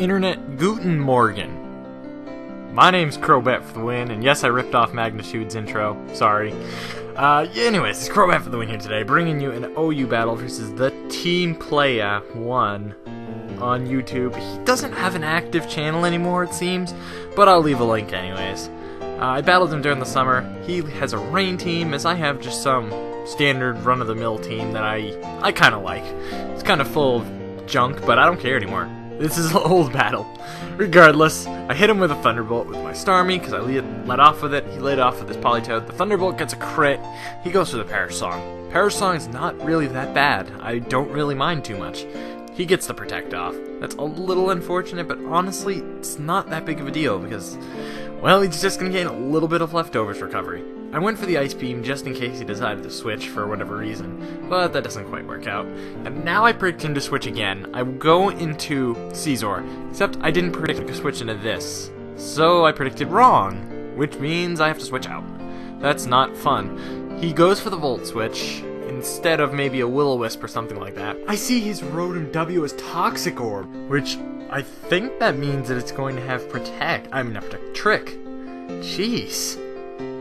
Internet Guten Morgen. My name's CrobatFTW, and yes, I ripped off Magnitude's intro. Sorry. Anyways, it's CrobatFTW here today, bringing you an OU battle versus theteamplaya1 on YouTube. He doesn't have an active channel anymore, it seems, but I'll leave a link anyways. I battled him during the summer. He has a rain team, as I have just some standard run-of-the-mill team that I kind of like. It's kind of full of junk, but I don't care anymore. This is an old battle. Regardless, I hit him with a Thunderbolt with my Starmie, because I let off with it. He laid off with his Politoed. The Thunderbolt gets a crit. He goes for the Parasong. Parasong is not really that bad. I don't really mind too much. He gets the Protect off. That's a little unfortunate, but honestly, it's not that big of a deal, because, well, he's just going to gain a little bit of leftovers recovery. I went for the Ice Beam just in case he decided to switch for whatever reason, but that doesn't quite work out. And now I predict him to switch again. I will go into Caesar, except I didn't predict him to switch into this. So I predicted wrong, which means I have to switch out. That's not fun. He goes for the Volt Switch, instead of maybe a Will-O-Wisp or something like that. I see his Rotom W as Toxic Orb, which I think that means that it's going to have Protect. I mean, not Protect, Trick. Jeez.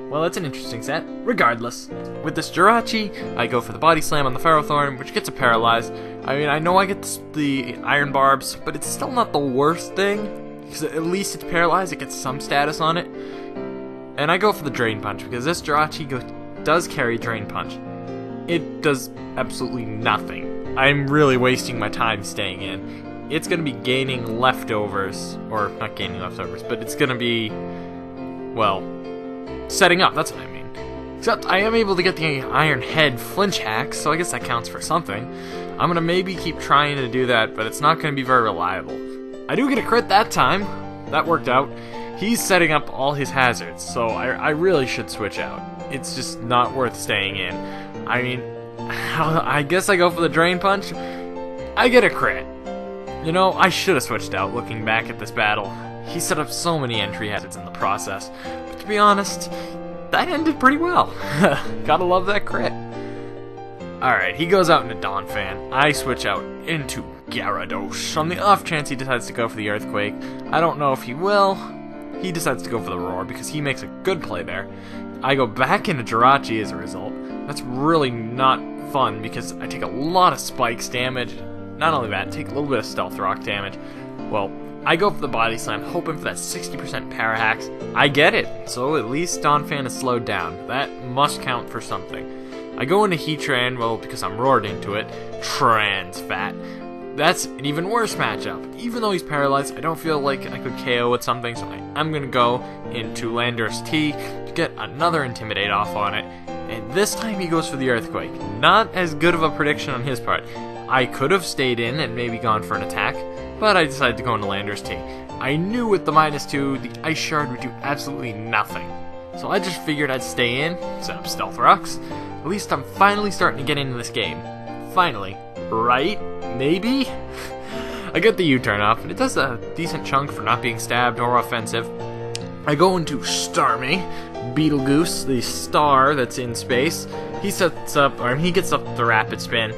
Well, that's an interesting set. Regardless, with this Jirachi, I go for the Body Slam on the Ferrothorn, which gets a Paralyzed. I mean, I know I get the Iron Barbs, but it's still not the worst thing, because at least it's paralyzed, it gets some status on it. And I go for the Drain Punch, because this Jirachi does carry Drain Punch. It does absolutely nothing. I'm really wasting my time staying in. It's going to be gaining leftovers, or not gaining leftovers, but it's going to be, well, setting up, that's what I mean. Except I am able to get the Iron Head flinch hack, so I guess that counts for something. I'm gonna maybe keep trying to do that, but it's not gonna be very reliable. I do get a crit that time. That worked out. He's setting up all his hazards, so I really should switch out. It's just not worth staying in. I mean, I guess I go for the Drain Punch. I get a crit. You know, I should have switched out looking back at this battle. He set up so many entry hazards in the process. But to be honest, that ended pretty well. Gotta love that crit. Alright, he goes out into Donphan. I switch out into Gyarados. On the off chance he decides to go for the Earthquake. I don't know if he will. He decides to go for the Roar because he makes a good play there. I go back into Jirachi as a result. That's really not fun because I take a lot of Spikes damage. Not only that, I take a little bit of Stealth Rock damage. Well, I go for the Body Slam, hoping for that 60% Power Hacks. I get it, so at least Donphan is slowed down. That must count for something. I go into Heatran, well, because I'm roared into it. Transfat. That's an even worse matchup. Even though he's paralyzed, I don't feel like I could KO with something, so I'm going to go into Landorus T to get another Intimidate off on it. And this time he goes for the Earthquake. Not as good of a prediction on his part. I could have stayed in and maybe gone for an attack, but I decided to go into Landorus T. I knew with the -2, the Ice Shard would do absolutely nothing. So I just figured I'd stay in, set up Stealth Rocks. At least I'm finally starting to get into this game. Finally. Right? Maybe? I get the U-turn off, and it does a decent chunk for not being stabbed or offensive. I go into Starmie, Beetlegoose, the star that's in space. He sets up, or he gets up the Rapid Spin.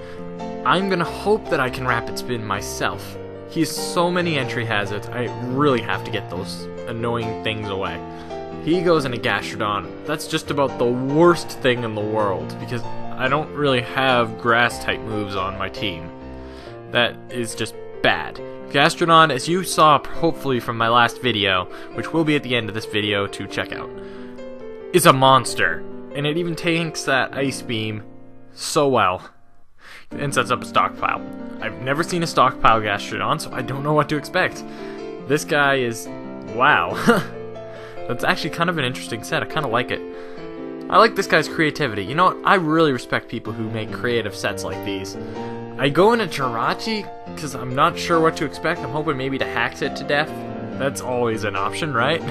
I'm gonna hope that I can Rapid Spin myself. He has so many entry hazards, I really have to get those annoying things away. He goes into Gastrodon. That's just about the worst thing in the world, because I don't really have grass-type moves on my team. That is just bad. Gastrodon, as you saw hopefully from my last video, which will be at the end of this video to check out, is a monster. And it even tanks that Ice Beam so well. And sets up a stockpile. I've never seen a stockpile Gastrodon, so I don't know what to expect. This guy is... wow. That's actually kind of an interesting set. I kind of like it. I like this guy's creativity. You know what? I really respect people who make creative sets like these. I go into Jirachi because I'm not sure what to expect. I'm hoping maybe to Hacks it to death. That's always an option, right?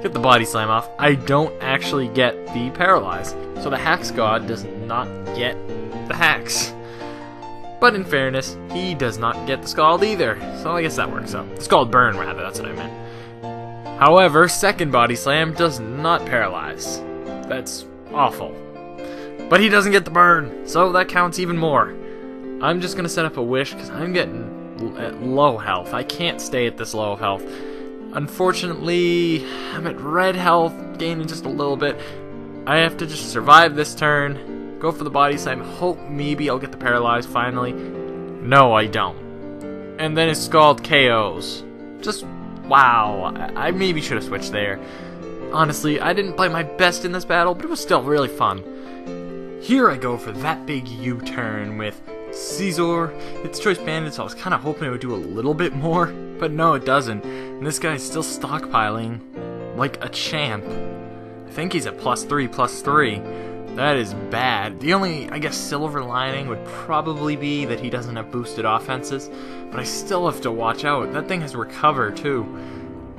Get the Body Slam off. I don't actually get the Paralyze. So the Hacks God does not get the Hacks. But in fairness, he does not get the Scald either, so I guess that works out. The Scald Burn, rather, that's what I meant. However, second Body Slam does not paralyze. That's awful. But he doesn't get the burn, so that counts even more. I'm just gonna set up a Wish, because I'm getting at low health. I can't stay at this low health. Unfortunately, I'm at red health, gaining just a little bit. I have to just survive this turn, go for the body slam, hope maybe I'll get the paralyzed finally. No, I don't. And then his Scald KOs. Just, wow, I maybe should have switched there. Honestly, I didn't play my best in this battle, but it was still really fun. Here I go for that big U-turn with Caesar. It's Choice Bandit, so I was kind of hoping it would do a little bit more, but no, it doesn't. And this guy's still stockpiling like a champ. I think he's at +3/+3. That is bad. The only, I guess, silver lining would probably be that he doesn't have boosted offenses, but I still have to watch out. That thing has recover too.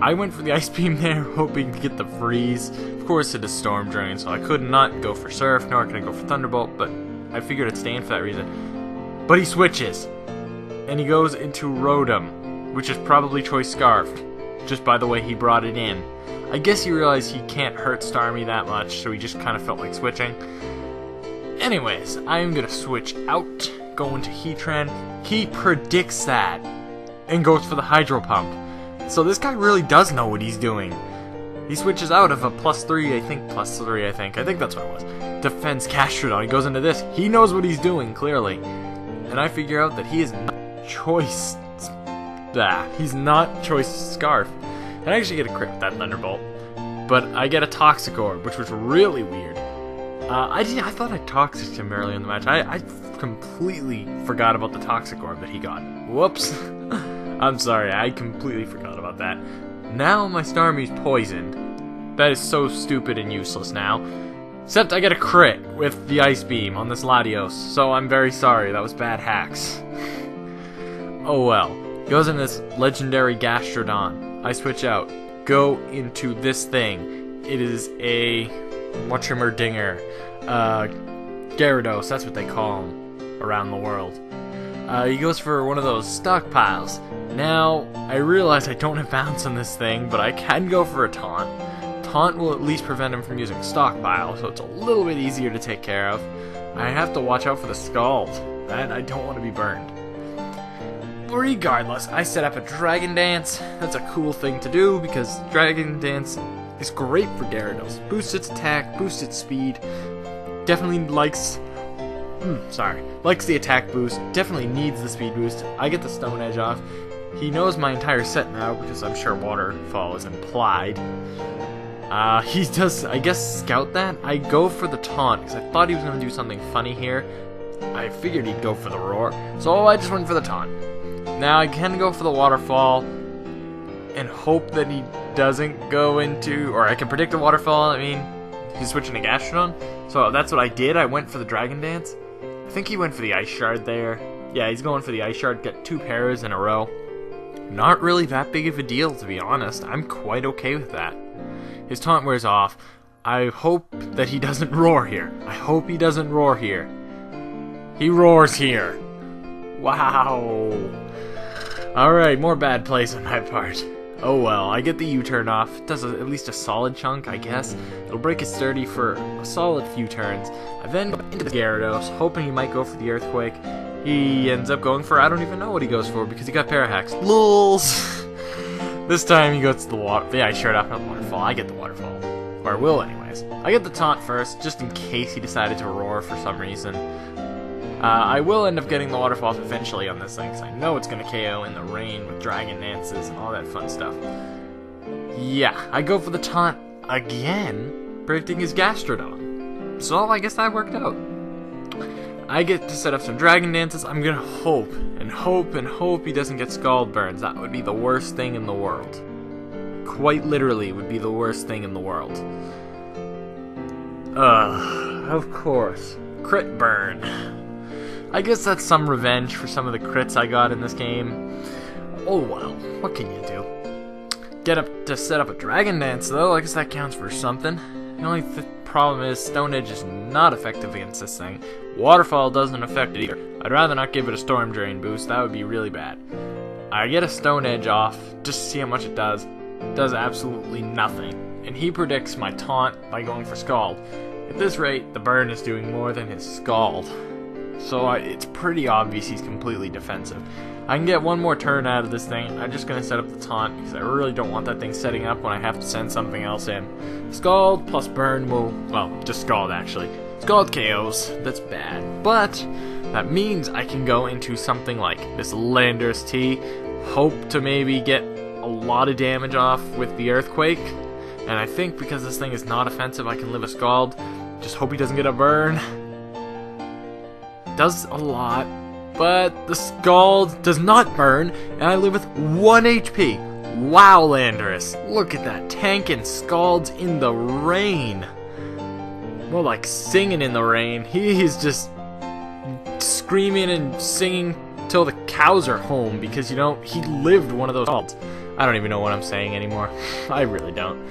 I went for the Ice Beam there, hoping to get the freeze. Of course it is Storm Drain, so I could not go for Surf, nor can I go for Thunderbolt, but I figured I'd stay in for that reason. But he switches, and he goes into Rotom, which is probably Choice Scarf, just by the way he brought it in. I guess he realized he can't hurt Starmie that much, so he just kind of felt like switching. Anyways, I am going to switch out, go into Heatran. He predicts that, and goes for the Hydro Pump. So this guy really does know what he's doing. He switches out of a +3, I think +3, I think that's what it was. Defends Gastrodon, he goes into this. He knows what he's doing, clearly. And I figure out that he is not Choice... he's not Choice Scarf. I actually get a crit with that Thunderbolt, but I get a Toxic Orb, which was really weird. I thought I Toxic him early in the match. I completely forgot about the Toxic Orb that he got. Whoops. I'm sorry, I completely forgot about that. Now my Starmie's poisoned. That is so stupid and useless now. Except I get a crit with the Ice Beam on this Latios, so I'm very sorry, that was bad hacks. Oh well. Goes in this legendary Gastrodon. I switch out, go into this thing. It is a whatchammerdinger, Gyarados, that's what they call him around the world. He goes for one of those stockpiles. Now, I realize I don't have bounce on this thing, but I can go for a taunt. Taunt will at least prevent him from using stockpile, so it's a little bit easier to take care of. I have to watch out for the Scald. I don't want to be burned. Regardless, I set up a Dragon Dance. That's a cool thing to do because Dragon Dance is great for Gyarados. Boosts its attack, boosts its speed. Definitely likes the attack boost. Definitely needs the speed boost. I get the Stone Edge off. He knows my entire set now because I'm sure Waterfall is implied. He does, I guess, scout that. I go for the taunt because I thought he was going to do something funny here. I figured he'd go for the Roar, so I just went for the taunt. Now I can go for the Waterfall and hope that he doesn't go into, or I can predict the Waterfall. I mean, he's switching to Gastrodon, so that's what I did. I went for the Dragon Dance. I think he went for the Ice Shard there. Yeah, he's going for the Ice Shard, get 2 pairs in a row. Not really that big of a deal, to be honest. I'm quite okay with that. His taunt wears off. I hope that he doesn't roar here. I hope he doesn't roar here. He roars here. Wow. Alright, more bad plays on my part. Oh well, I get the U-turn off. It does at least a solid chunk, I guess. It'll break his 30 for a solid few turns. I then go into the Gyarados, hoping he might go for the Earthquake. He ends up going for, I don't even know what he goes for, because he got Parahacks. Lulz! This time he goes to the Ice Shard off, not the Waterfall. I get the Waterfall. Or I will anyways. I get the taunt first, just in case he decided to roar for some reason. I will end up getting the Waterfall eventually on this thing, because I know it's going to KO in the rain with Dragon Dances and all that fun stuff. Yeah, I go for the taunt again, predicting his Gastrodon. So I guess that worked out. I get to set up some Dragon Dances. I'm going to hope and hope and hope he doesn't get Scald Burns. That would be the worst thing in the world. Quite literally would be the worst thing in the world. Of course. Crit Burn. I guess that's some revenge for some of the crits I got in this game. Oh well, what can you do? Get up to set up a Dragon Dance though, I guess that counts for something. The only problem is Stone Edge is not effective against this thing. Waterfall doesn't affect it either. I'd rather not give it a Storm Drain boost, that would be really bad. I get a Stone Edge off, just to see how much it does. It does absolutely nothing. And he predicts my taunt by going for Scald. At this rate, the burn is doing more than his Scald. So it's pretty obvious he's completely defensive. I can get one more turn out of this thing. I'm just going to set up the taunt because I really don't want that thing setting up when I have to send something else in. Scald plus burn will, well, just Scald actually. Scald KOs, that's bad. But that means I can go into something like this Landorus T, hope to maybe get a lot of damage off with the Earthquake. And I think because this thing is not offensive, I can live a Scald. Just hope he doesn't get a burn. Does a lot. But the Scald does not burn, and I live with 1 HP. Wow, Landorus. Look at that. Tanking Scalds in the rain. More like singing in the rain. He's just screaming and singing till the cows are home because, you know, he lived one of those Scalds. I don't even know what I'm saying anymore. I really don't.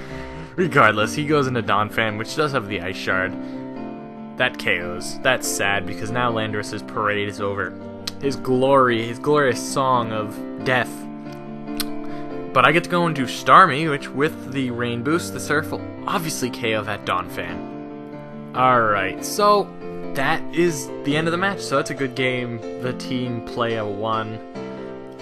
Regardless, he goes into Donphan, which does have the Ice Shard. That KOs. That's sad because now Landorus's parade is over. His glory, his glorious song of death. But I get to go into Starmie, which with the rain boost, the Surf will obviously KO that Donphan. Alright, so that is the end of the match. So that's a good game. The team Playa won.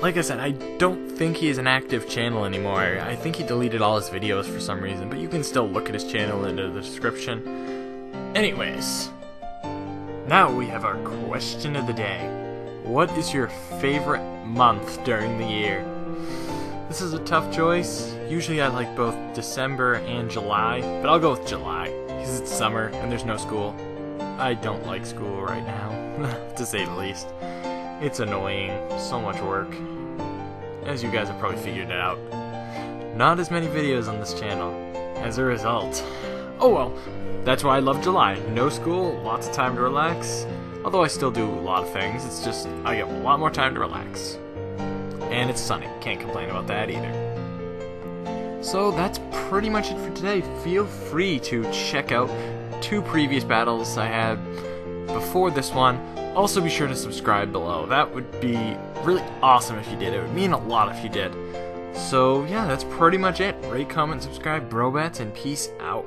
Like I said, I don't think he is an active channel anymore. I think he deleted all his videos for some reason, but you can still look at his channel in the description. Anyways, now we have our question of the day. What is your favorite month during the year? This is a tough choice. Usually I like both December and July, but I'll go with July, because it's summer and there's no school. I don't like school right now, to say the least. It's annoying, so much work. As you guys have probably figured it out. Not as many videos on this channel, as a result. Oh well, that's why I love July. No school, lots of time to relax. Although I still do a lot of things, it's just I get a lot more time to relax. And it's sunny, can't complain about that either. So that's pretty much it for today. Feel free to check out 2 previous battles I had before this one. Also be sure to subscribe below. That would be really awesome if you did. It would mean a lot if you did. So yeah, that's pretty much it. Rate, comment, subscribe, brobats, and peace out.